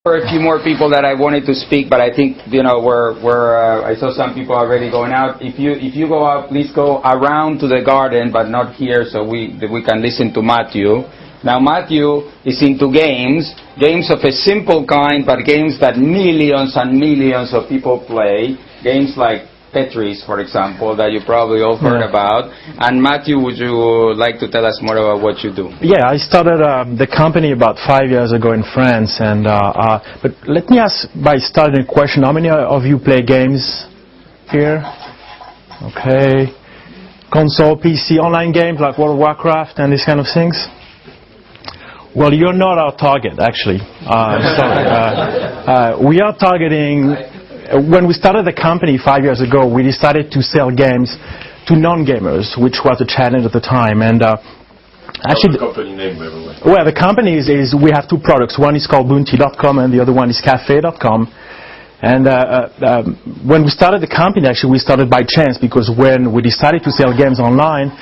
For a few more people that I wanted to speak, but I think I saw some people already going out. If you go out, please go around to the garden, but not here, so we can listen to Mathieu. Now Mathieu is into games of a simple kind, but games that millions and millions of people play. Games like Tetris, for example, that you probably all heard about. And Mathieu, would you like to tell us more about what you do? Yeah, I started the company about 5 years ago in France, and but let me ask by starting a question: how many of you play games here? Okay, console, PC, online games like World of Warcraft and these kind of things. Well, you're not our target, actually. We are targeting. When we started the company 5 years ago, we decided to sell games to non-gamers, which was a challenge at the time. And actually, the company name, by the way. Well, the company is we have two products. One is called Boonty.com, and the other one is Cafe.com. And when we started the company, actually, we started by chance, because when we decided to sell games online,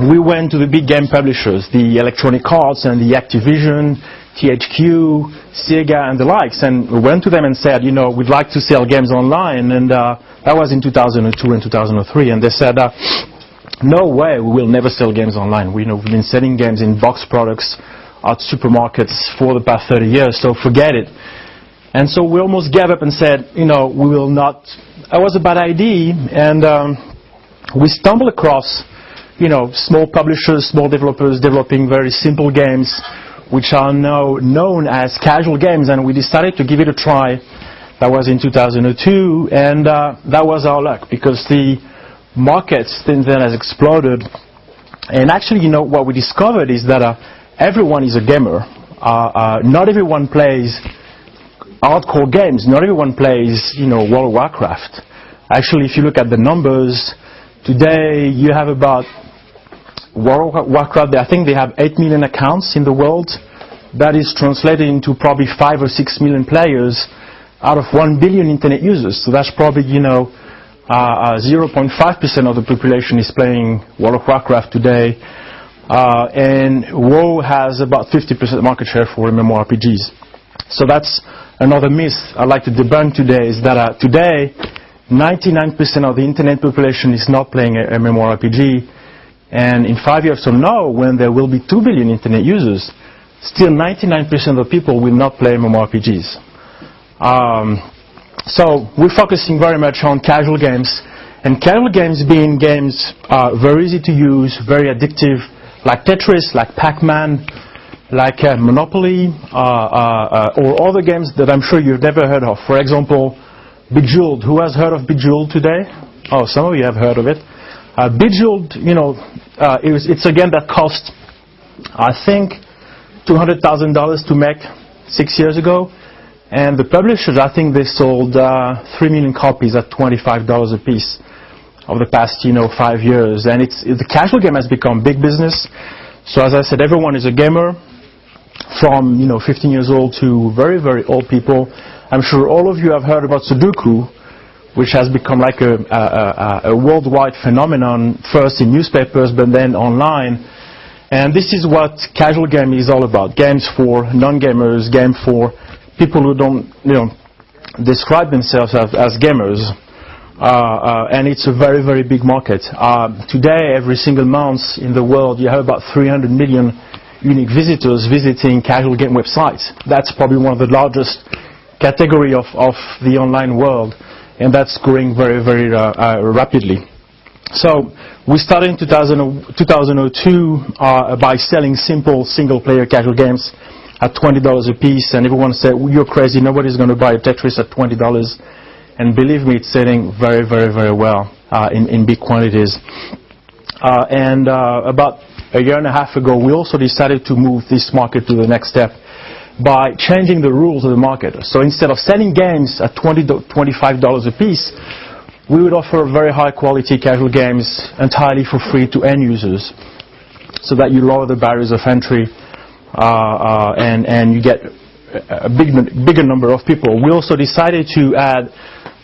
we went to the big game publishers, the Electronic Arts and the Activision, THQ, Sega, and the likes, and we went to them and said, we'd like to sell games online, and that was in 2002 and 2003, and they said, no way, we will never sell games online. We've been selling games in box products at supermarkets for the past 30 years, so forget it. And so we almost gave up and said, we will not. That was a bad idea, and we stumbled across, small publishers, small developers developing very simple games, which are now known as casual games, and we decided to give it a try. That was in 2002, and that was our luck, because the market since then has exploded. And actually, what we discovered is that everyone is a gamer. Not everyone plays hardcore games. Not everyone plays, World of Warcraft. Actually, if you look at the numbers, today you have about World of Warcraft, I think they have 8 million accounts in the world. That is translated into probably 5 or 6 million players out of 1 billion internet users. So that's probably, 0.5% of the population is playing World of Warcraft today. And WoW has about 50% market share for MMORPGs. So that's another myth I'd like to debunk today, is that today 99% of the internet population is not playing a MMORPG. And in 5 years from now, when there will be 2 billion internet users, still 99% of the people will not play MMORPGs. So we're focusing very much on casual games, and casual games being games very easy to use, very addictive, like Tetris, like Pac-Man, like Monopoly, or other games that I'm sure you've never heard of. For example, Bejeweled. Who has heard of Bejeweled today? Oh, some of you have heard of it. Bejeweled, it's a game that cost, I think, $200,000 to make 6 years ago, and the publishers, I think they sold 3 million copies at $25 a piece over the past, 5 years, and the casual game has become big business. So as I said, everyone is a gamer, from 15 years old to very, very old people. I'm sure all of you have heard about Sudoku, which has become like a worldwide phenomenon, first in newspapers, but then online. And this is what casual gaming is all about. Games for non-gamers, games for people who don't, describe themselves as gamers. And it's a very, very big market. Today, every single month in the world, you have about 300 million unique visitors visiting casual game websites. That's probably one of the largest category of the online world. And that's growing very, very rapidly. So we started in 2002 by selling simple single-player casual games at $20 a piece, and everyone said, "You're crazy. Nobody's going to buy a Tetris at $20." And believe me, it's selling very, very, very well in big quantities. And about a year and a half ago, we also decided to move this market to the next step by changing the rules of the market. So instead of selling games at $25 a piece, we would offer very high-quality casual games entirely for free to end users, so that you lower the barriers of entry and you get a bigger number of people. We also decided to add,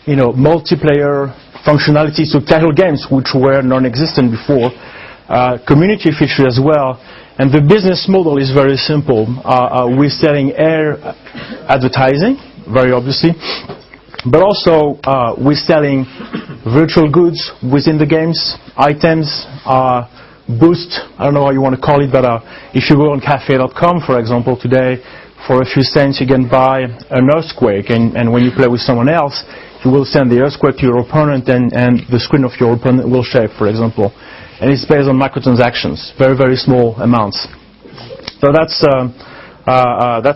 multiplayer functionalities to casual games, which were non-existent before, community features as well, And the business model is very simple. We're selling air advertising, very obviously, but also we're selling virtual goods within the games, items, boost, I don't know how you want to call it, but if you go on cafe.com, for example, today, for a few cents you can buy an earthquake, and when you play with someone else, you will send the earthquake to your opponent, and the screen of your opponent will shake, for example. And it's based on microtransactions, very, very small amounts. So that's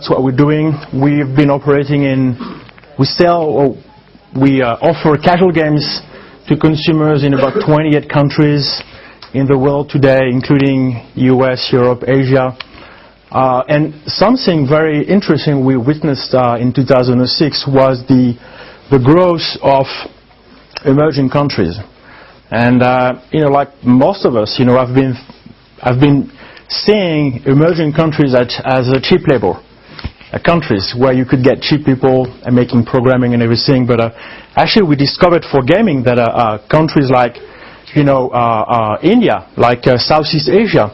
what we're doing. We've been operating we offer casual games to consumers in about 28 countries in the world today, including US, Europe, Asia. And something very interesting we witnessed in 2006 was the growth of emerging countries. And like most of us, I've been seeing emerging countries as a cheap labor countries where you could get cheap people and making programming and everything. But actually, we discovered for gaming that countries like India, like Southeast Asia,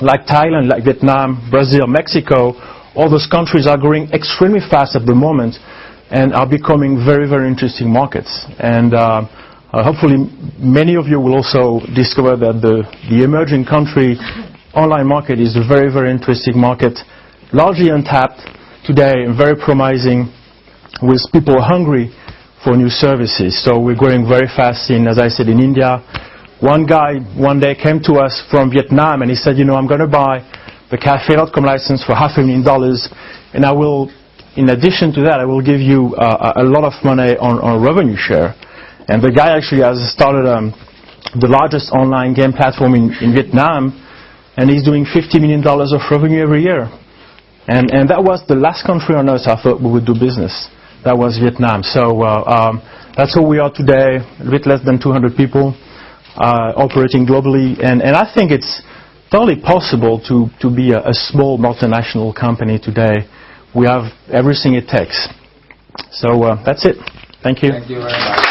like Thailand, like Vietnam, Brazil, Mexico, all those countries are growing extremely fast at the moment and are becoming very, very interesting markets. And hopefully many of you will also discover that the emerging country online market is a very, very interesting market, largely untapped today and very promising, with people hungry for new services. So we're growing very fast as I said, in India. One guy one day came to us from Vietnam and he said, I'm going to buy the cafe.com license for $500,000, and I will, in addition to that, I will give you a lot of money on revenue share. And the guy actually has started the largest online game platform in Vietnam, and he's doing $50 million of revenue every year. And that was the last country on earth I thought we would do business. That was Vietnam. So that's who we are today, a bit less than 200 people. Operating globally, and I think it's totally possible to be a small multinational company today. We have everything it takes. So that's it. Thank you. Thank you very much.